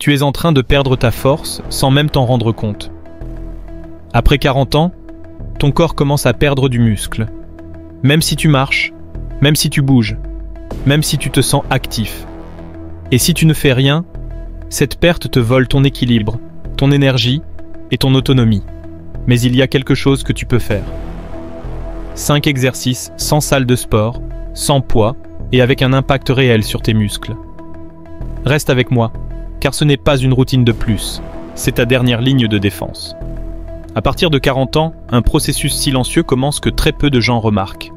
Tu es en train de perdre ta force sans même t'en rendre compte. Après 40 ans, ton corps commence à perdre du muscle. Même si tu marches, même si tu bouges, même si tu te sens actif. Et si tu ne fais rien, cette perte te vole ton équilibre, ton énergie et ton autonomie. Mais il y a quelque chose que tu peux faire. 5 exercices sans salle de sport, sans poids et avec un impact réel sur tes muscles. Reste avec moi, car ce n'est pas une routine de plus, c'est ta dernière ligne de défense. À partir de 40 ans, un processus silencieux commence que très peu de gens remarquent.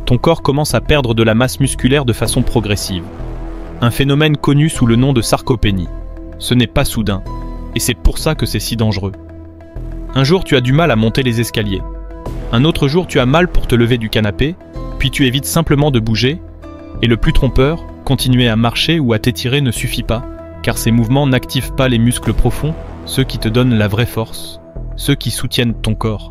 Ton corps commence à perdre de la masse musculaire de façon progressive. Un phénomène connu sous le nom de sarcopénie. Ce n'est pas soudain, et c'est pour ça que c'est si dangereux. Un jour, tu as du mal à monter les escaliers. Un autre jour, tu as mal pour te lever du canapé, puis tu évites simplement de bouger, et le plus trompeur, continuer à marcher ou à t'étirer ne suffit pas, car ces mouvements n'activent pas les muscles profonds, ceux qui te donnent la vraie force, ceux qui soutiennent ton corps.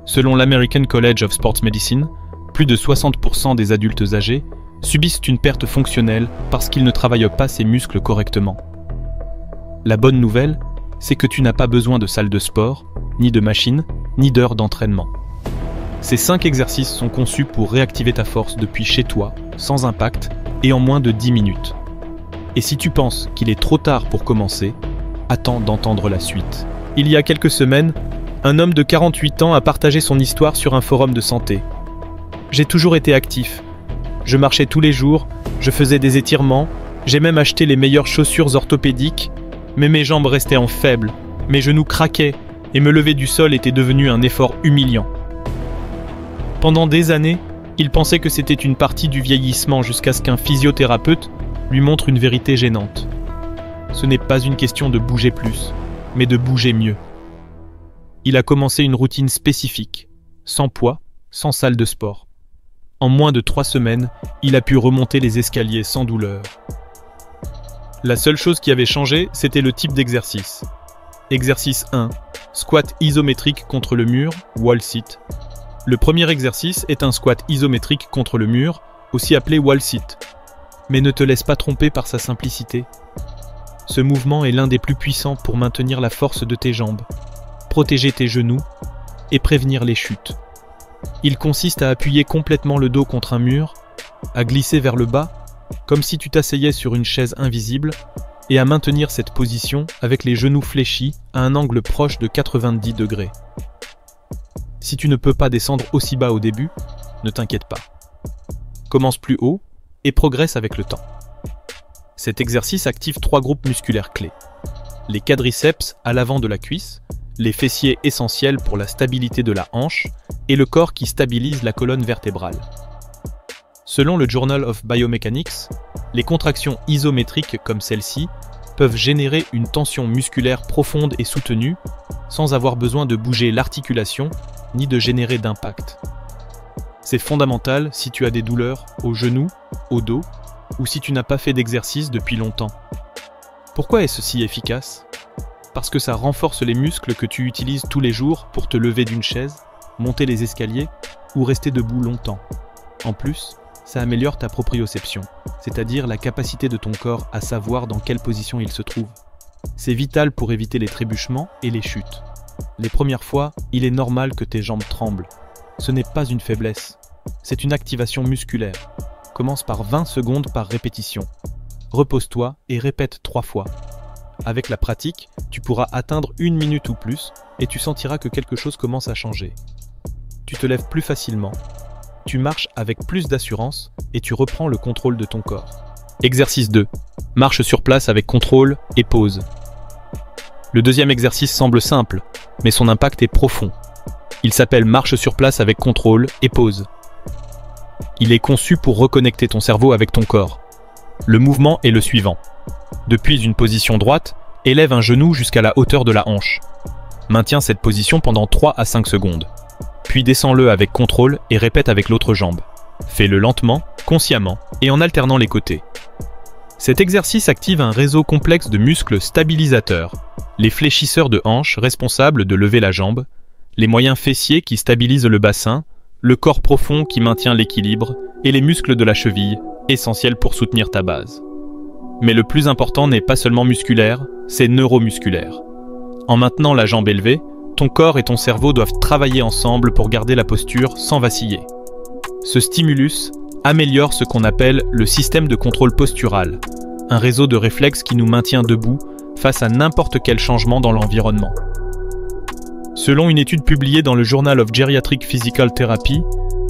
Selon l'American College of Sports Medicine, plus de 60% des adultes âgés subissent une perte fonctionnelle parce qu'ils ne travaillent pas ces muscles correctement. La bonne nouvelle, c'est que tu n'as pas besoin de salle de sport, ni de machine, ni d'heures d'entraînement. Ces 5 exercices sont conçus pour réactiver ta force depuis chez toi, sans impact, et en moins de 10 minutes. Et si tu penses qu'il est trop tard pour commencer, attends d'entendre la suite. Il y a quelques semaines, un homme de 48 ans a partagé son histoire sur un forum de santé. J'ai toujours été actif. Je marchais tous les jours, je faisais des étirements, j'ai même acheté les meilleures chaussures orthopédiques, mais mes jambes restaient en faible, mes genoux craquaient, et me lever du sol était devenu un effort humiliant. Pendant des années, il pensait que c'était une partie du vieillissement jusqu'à ce qu'un physiothérapeute lui montre une vérité gênante. Ce n'est pas une question de bouger plus, mais de bouger mieux. Il a commencé une routine spécifique, sans poids, sans salle de sport. En moins de 3 semaines, il a pu remonter les escaliers sans douleur. La seule chose qui avait changé, c'était le type d'exercice. Exercice 1, squat isométrique contre le mur, wall sit. Le premier exercice est un squat isométrique contre le mur, aussi appelé wall sit. Mais ne te laisse pas tromper par sa simplicité. Ce mouvement est l'un des plus puissants pour maintenir la force de tes jambes, protéger tes genoux et prévenir les chutes. Il consiste à appuyer complètement le dos contre un mur, à glisser vers le bas, comme si tu t'asseyais sur une chaise invisible, et à maintenir cette position avec les genoux fléchis à un angle proche de 90 degrés. Si tu ne peux pas descendre aussi bas au début, ne t'inquiète pas. Commence plus haut et progresse avec le temps. Cet exercice active 3 groupes musculaires clés. Les quadriceps à l'avant de la cuisse, les fessiers essentiels pour la stabilité de la hanche et le corps qui stabilise la colonne vertébrale. Selon le Journal of Biomechanics, les contractions isométriques comme celle-ci peuvent générer une tension musculaire profonde et soutenue sans avoir besoin de bouger l'articulation ni de générer d'impact. C'est fondamental si tu as des douleurs au genou, au dos ou si tu n'as pas fait d'exercice depuis longtemps. Pourquoi est-ce si efficace ? Parce que ça renforce les muscles que tu utilises tous les jours pour te lever d'une chaise, monter les escaliers ou rester debout longtemps. En plus, ça améliore ta proprioception, c'est-à-dire la capacité de ton corps à savoir dans quelle position il se trouve. C'est vital pour éviter les trébuchements et les chutes. Les premières fois, il est normal que tes jambes tremblent. Ce n'est pas une faiblesse, c'est une activation musculaire. Commence par 20 secondes par répétition. Repose-toi et répète 3 fois. Avec la pratique, tu pourras atteindre 1 minute ou plus et tu sentiras que quelque chose commence à changer. Tu te lèves plus facilement. Tu marches avec plus d'assurance et tu reprends le contrôle de ton corps. Exercice 2. Marche sur place avec contrôle et pause. Le deuxième exercice semble simple, mais son impact est profond. Il s'appelle marche sur place avec contrôle et pause. Il est conçu pour reconnecter ton cerveau avec ton corps. Le mouvement est le suivant. Depuis une position droite, élève un genou jusqu'à la hauteur de la hanche. Maintiens cette position pendant 3 à 5 secondes. Puis descends-le avec contrôle et répète avec l'autre jambe. Fais-le lentement, consciemment et en alternant les côtés. Cet exercice active un réseau complexe de muscles stabilisateurs, les fléchisseurs de hanches responsables de lever la jambe, les moyens fessiers qui stabilisent le bassin, le corps profond qui maintient l'équilibre et les muscles de la cheville, essentiels pour soutenir ta base. Mais le plus important n'est pas seulement musculaire, c'est neuromusculaire. En maintenant la jambe élevée, ton corps et ton cerveau doivent travailler ensemble pour garder la posture sans vaciller. Ce stimulus améliore ce qu'on appelle le système de contrôle postural, un réseau de réflexes qui nous maintient debout face à n'importe quel changement dans l'environnement. Selon une étude publiée dans le Journal of Geriatric Physical Therapy,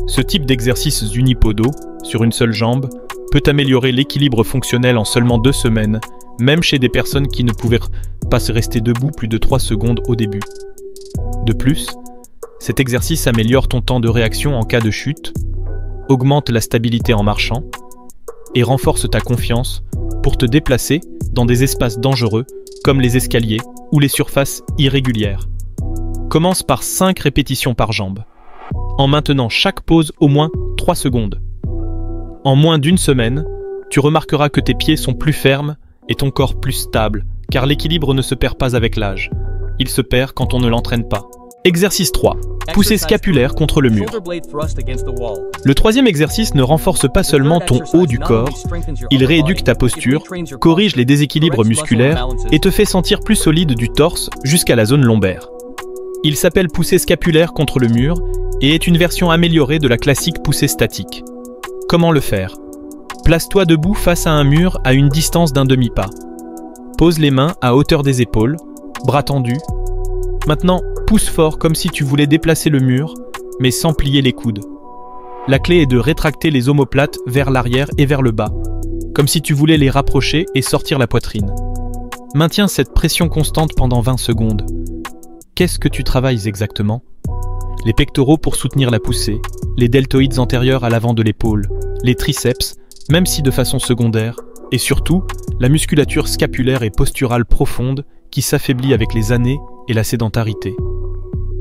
ce type d'exercice unipodaux, sur une seule jambe, peut améliorer l'équilibre fonctionnel en seulement 2 semaines, même chez des personnes qui ne pouvaient pas se rester debout plus de 3 secondes au début. De plus, cet exercice améliore ton temps de réaction en cas de chute, augmente la stabilité en marchant et renforce ta confiance pour te déplacer dans des espaces dangereux comme les escaliers ou les surfaces irrégulières. Commence par 5 répétitions par jambe, en maintenant chaque pause au moins 3 secondes. En moins d'1 semaine, tu remarqueras que tes pieds sont plus fermes et ton corps plus stable, car l'équilibre ne se perd pas avec l'âge. Il se perd quand on ne l'entraîne pas. Exercice 3. Poussée scapulaire contre le mur. Le troisième exercice ne renforce pas seulement ton haut du corps, il rééduque ta posture, corrige les déséquilibres musculaires et te fait sentir plus solide du torse jusqu'à la zone lombaire. Il s'appelle poussée scapulaire contre le mur et est une version améliorée de la classique poussée statique. Comment le faire? Place-toi debout face à un mur à une distance d'un demi-pas. Pose les mains à hauteur des épaules, bras tendus. Maintenant, pousse fort comme si tu voulais déplacer le mur, mais sans plier les coudes. La clé est de rétracter les omoplates vers l'arrière et vers le bas, comme si tu voulais les rapprocher et sortir la poitrine. Maintiens cette pression constante pendant 20 secondes. Qu'est-ce que tu travailles exactement? Les pectoraux pour soutenir la poussée, les deltoïdes antérieurs à l'avant de l'épaule, les triceps, même si de façon secondaire, et surtout, la musculature scapulaire et posturale profonde qui s'affaiblit avec les années et la sédentarité.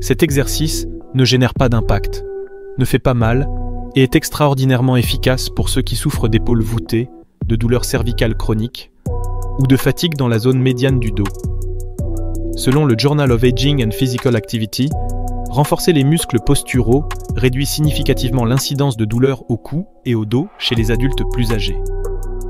Cet exercice ne génère pas d'impact, ne fait pas mal et est extraordinairement efficace pour ceux qui souffrent d'épaules voûtées, de douleurs cervicales chroniques ou de fatigue dans la zone médiane du dos. Selon le Journal of Aging and Physical Activity, renforcer les muscles posturaux réduit significativement l'incidence de douleurs au cou et au dos chez les adultes plus âgés.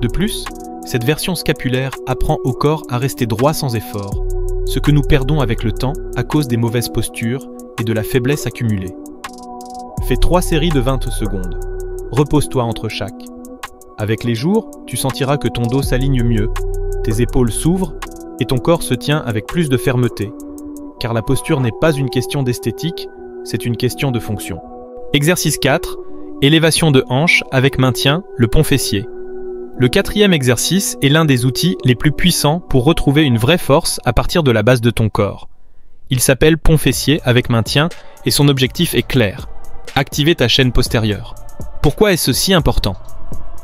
De plus, cette version scapulaire apprend au corps à rester droit sans effort, ce que nous perdons avec le temps à cause des mauvaises postures et de la faiblesse accumulée. Fais 3 séries de 20 secondes. Repose-toi entre chaque. Avec les jours, tu sentiras que ton dos s'aligne mieux, tes épaules s'ouvrent et ton corps se tient avec plus de fermeté, car la posture n'est pas une question d'esthétique, c'est une question de fonction. Exercice 4. Élévation de hanche avec maintien, le pont fessier. Le 4e exercice est l'un des outils les plus puissants pour retrouver une vraie force à partir de la base de ton corps. Il s'appelle pont fessier avec maintien et son objectif est clair: activer ta chaîne postérieure. Pourquoi est-ce si important?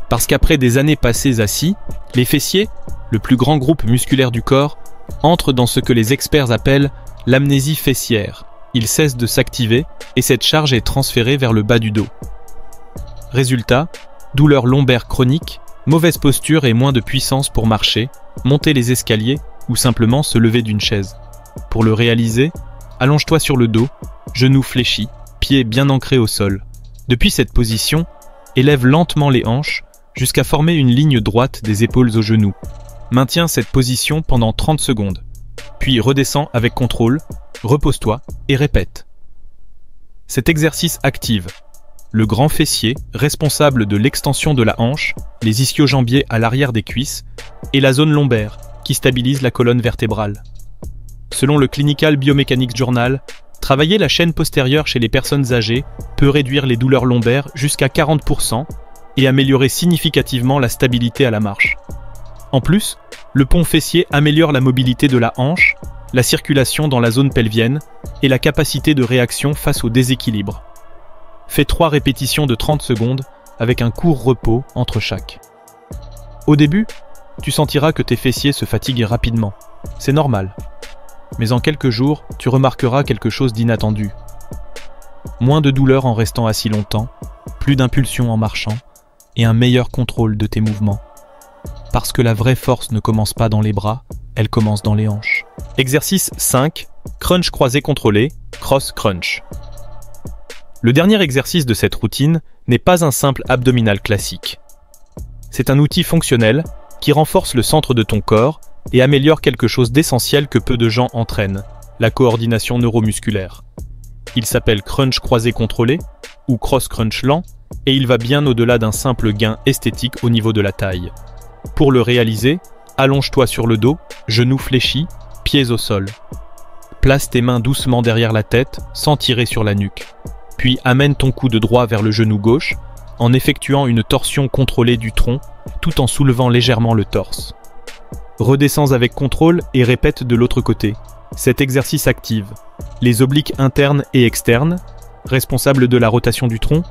Parce qu'après des années passées assis, les fessiers, le plus grand groupe musculaire du corps, entrent dans ce que les experts appellent l'amnésie fessière. Ils cessent de s'activer et cette charge est transférée vers le bas du dos. Résultat, douleur lombaire chronique, mauvaise posture et moins de puissance pour marcher, monter les escaliers ou simplement se lever d'une chaise. Pour le réaliser, allonge-toi sur le dos, genoux fléchis, pieds bien ancrés au sol. Depuis cette position, élève lentement les hanches jusqu'à former une ligne droite des épaules aux genoux. Maintiens cette position pendant 30 secondes, puis redescends avec contrôle, repose-toi et répète. Cet exercice active le grand fessier, responsable de l'extension de la hanche, les ischio-jambiers à l'arrière des cuisses, et la zone lombaire, qui stabilise la colonne vertébrale. Selon le Clinical Biomechanics Journal, travailler la chaîne postérieure chez les personnes âgées peut réduire les douleurs lombaires jusqu'à 40% et améliorer significativement la stabilité à la marche. En plus, le pont fessier améliore la mobilité de la hanche, la circulation dans la zone pelvienne et la capacité de réaction face au déséquilibre. Fais 3 répétitions de 30 secondes avec un court repos entre chaque. Au début, tu sentiras que tes fessiers se fatiguent rapidement. C'est normal. Mais en quelques jours, tu remarqueras quelque chose d'inattendu. Moins de douleur en restant assis longtemps, plus d'impulsion en marchant et un meilleur contrôle de tes mouvements. Parce que la vraie force ne commence pas dans les bras, elle commence dans les hanches. Exercice 5. Crunch croisé contrôlé, cross crunch. Le dernier exercice de cette routine n'est pas un simple abdominal classique. C'est un outil fonctionnel qui renforce le centre de ton corps et améliore quelque chose d'essentiel que peu de gens entraînent, la coordination neuromusculaire. Il s'appelle crunch croisé contrôlé ou cross crunch lent et il va bien au-delà d'un simple gain esthétique au niveau de la taille. Pour le réaliser, allonge-toi sur le dos, genoux fléchis, pieds au sol. Place tes mains doucement derrière la tête sans tirer sur la nuque. Puis amène ton coude droit vers le genou gauche en effectuant une torsion contrôlée du tronc tout en soulevant légèrement le torse. Redescends avec contrôle et répète de l'autre côté. Cet exercice active les obliques internes et externes, responsables de la rotation du tronc,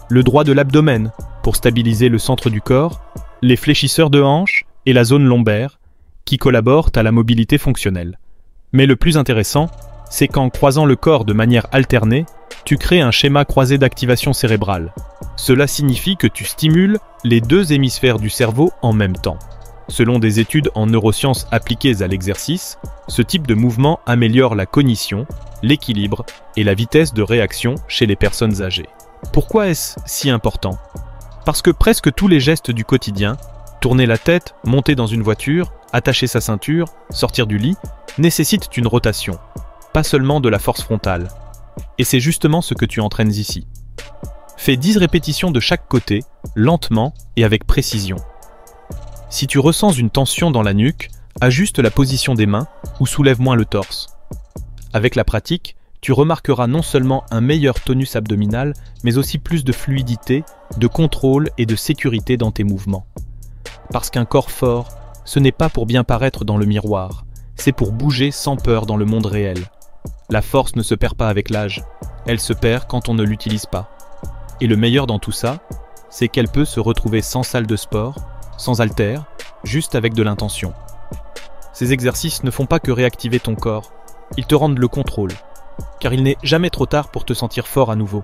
le droit de l'abdomen pour stabiliser le centre du corps, les fléchisseurs de hanches et la zone lombaire qui collaborent à la mobilité fonctionnelle. Mais le plus intéressant, c'est qu'en croisant le corps de manière alternée, tu crées un schéma croisé d'activation cérébrale. Cela signifie que tu stimules les deux hémisphères du cerveau en même temps. Selon des études en neurosciences appliquées à l'exercice, ce type de mouvement améliore la cognition, l'équilibre et la vitesse de réaction chez les personnes âgées. Pourquoi est-ce si important ? Parce que presque tous les gestes du quotidien, tourner la tête, monter dans une voiture, attacher sa ceinture, sortir du lit, nécessitent une rotation, pas seulement de la force frontale. Et c'est justement ce que tu entraînes ici. Fais 10 répétitions de chaque côté, lentement et avec précision. Si tu ressens une tension dans la nuque, ajuste la position des mains ou soulève moins le torse. Avec la pratique, tu remarqueras non seulement un meilleur tonus abdominal, mais aussi plus de fluidité, de contrôle et de sécurité dans tes mouvements. Parce qu'un corps fort, ce n'est pas pour bien paraître dans le miroir, c'est pour bouger sans peur dans le monde réel. La force ne se perd pas avec l'âge, elle se perd quand on ne l'utilise pas. Et le meilleur dans tout ça, c'est qu'elle peut se retrouver sans salle de sport, sans haltères, juste avec de l'intention. Ces exercices ne font pas que réactiver ton corps, ils te rendent le contrôle, car il n'est jamais trop tard pour te sentir fort à nouveau.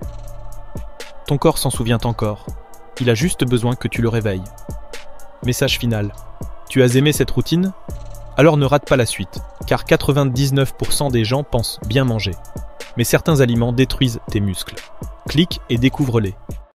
Ton corps s'en souvient encore, il a juste besoin que tu le réveilles. Message final, tu as aimé cette routine ? Alors ne rate pas la suite, car 99% des gens pensent bien manger. Mais certains aliments détruisent tes muscles. Clique et découvre-les.